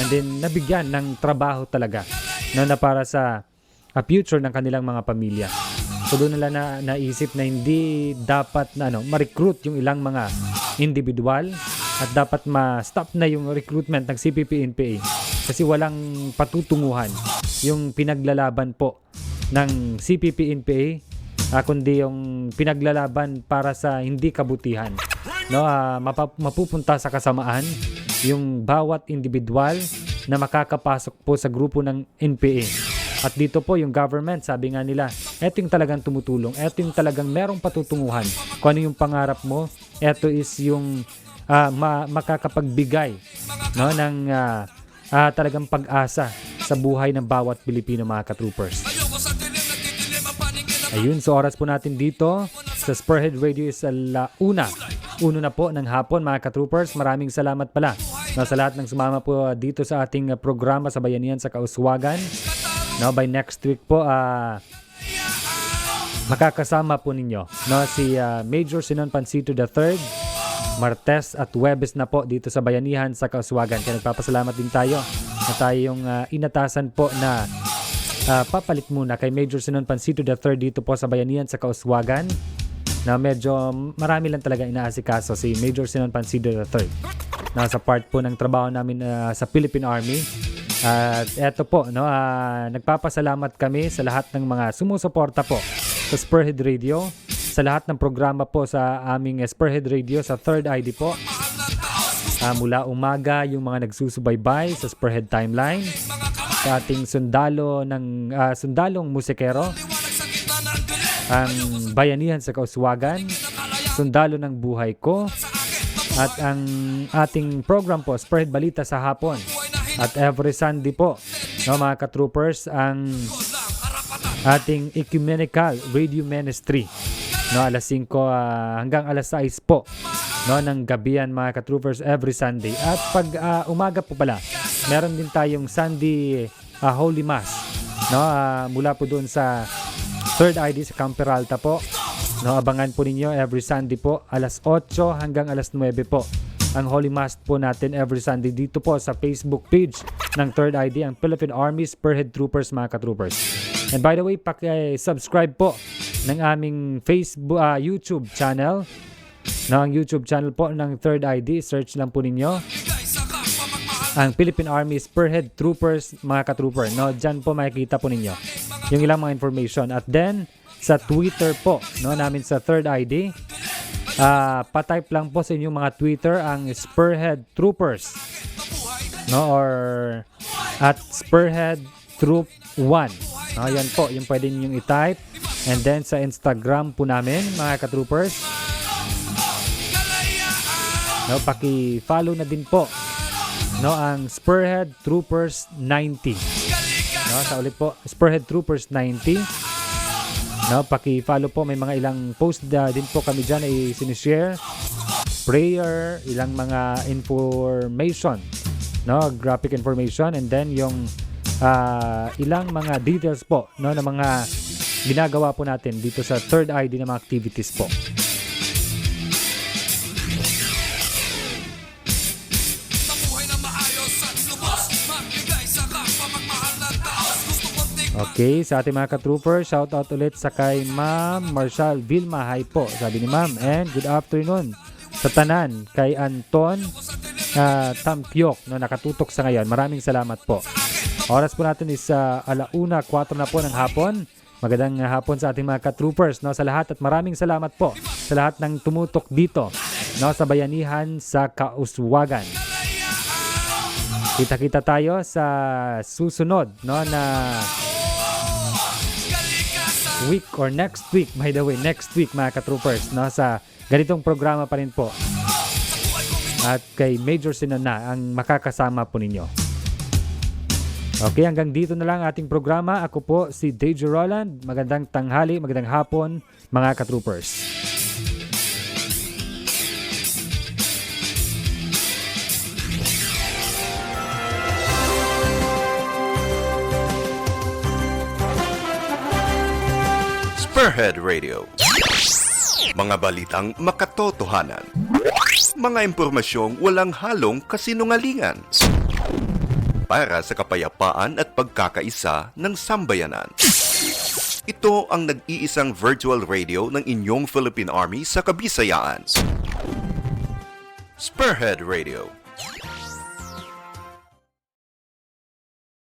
D: And then nabigyan ng trabaho talaga na para sa future ng kanilang mga pamilya. So doon nila naisip na hindi dapat na ma-recruit yung ilang mga individual at dapat ma-stop na yung recruitment ng CPP-NPA kasi walang patutunguhan yung pinaglalaban po ng CPP-NPA, kundi yung pinaglalaban para sa hindi kabutihan. No, mapupunta sa kasamaan yung bawat individual na makakapasok po sa grupo ng NPA. At dito po yung government, sabi nga nila, eto yung talagang tumutulong, eto yung talagang merong patutunguhan. Kung ano yung pangarap mo, eto is yung makakapagbigay, no, ng talagang pag-asa sa buhay ng bawat Pilipino, mga ka-troopers. Ayun, so oras po natin dito sa Spearhead Radio is uno na po ng hapon, mga ka-troopers. Maraming salamat pala, no, sa lahat ng sumama po dito sa ating programa sa Bayanihan sa Kauswagan. No, by next week po makakasama po ninyo, no, si Major Sinon Pancito III, Martes at Huwebes na po dito sa Bayanihan sa Kauswagan. Kaya nagpapasalamat din tayo na tayong inatasan po na papalit muna kay Major Sinon Pancito III dito po sa Bayanihan sa Kauswagan, na medyo marami lang talaga inaasikaso si Major Sinon Pancito III. Nasa part po ng trabaho namin sa Philippine Army. At eto po, no, nagpapasalamat kami sa lahat ng mga sumusuporta po sa Spearhead Radio, sa lahat ng programa po sa aming Spearhead Radio sa Third ID po. Mula umaga, yung mga nagsusubaybay sa Spearhead Timeline, sa ating sundalong musikero, ang Bayanihan sa Kauswagan, Sundalo ng Buhay Ko, at ang ating program po, Spearhead Balita sa hapon. At every Sunday po, no, mga ka-troopers, ang ating ecumenical radio ministry, no, alas 5 hanggang alas 6 po, no, ng gabihan, mga ka-troopers, every Sunday. At pag umaga po pala, meron din tayong Sunday Holy Mass, no, mula po doon sa Third ID sa Camp Peralta po. No, abangan po ninyo every Sunday po, alas 8 hanggang alas 9 po. Ang Holy Mass po natin every Sunday dito po sa Facebook page ng Third ID, ang Philippine Army Spearhead Troopers, mga ka-troopers. And by the way, paki-subscribe po ng aming Facebook, YouTube channel. No, ang YouTube channel po ng Third ID, search lang po ninyo ang Philippine Army Spearhead Troopers, mga ka-trooper. No, dyan po makikita po ninyo yung ilang mga information. At then, sa Twitter po, no, namin sa Third ID, pa-type lang po sa inyong mga Twitter ang Spearhead Troopers, no, or at Spearhead Troop 1. No, yan po, yung pwede ninyong i-type. And then sa Instagram po namin, mga ka-troopers, no, paki-follow na din po, no, ang Spearhead Troopers 90. No, sa ulit po, Spearhead Troopers 90. No, paki-follow po, may mga ilang post din po kami diyan ay sinishare, prayer, ilang mga information, no, graphic information, and then yung ilang mga details po, no, na mga ginagawa po natin dito sa Third ID na mga activities po. Okay, sa ating mga ka-troopers, shout out ulit sa kay Ma'am Marshall Vilma. Hi po, sabi ni Ma'am. And good afternoon sa tanan kay Anton Tampiok, no, nakatutok sa ngayon. Maraming salamat po. Oras po natin is 1:04 na po ng hapon. Magandang hapon sa ating mga ka-troopers, no, sa lahat, at maraming salamat po sa lahat ng tumutok dito, no, sa Bayanihan sa Kauswagan. Kita-kita tayo sa susunod, no, na week or next week, by the way, next week, mga ka-troopers, no, sa ganitong programa pa rin po. At kay Major Sinon na ang makakasama po ninyo. Okay, hanggang dito na lang ating programa. Ako po si DJ Roland. Magandang tanghali, magandang hapon, mga ka-troopers.
A: Spearhead Radio. Mga balitang makatotohanan. Mga impormasyong walang halong kasinungalingan. Para sa kapayapaan at pagkakaisa ng sambayanan. Ito ang nag-iisang virtual radio ng inyong Philippine Army sa Kabisayaan. Spearhead Radio,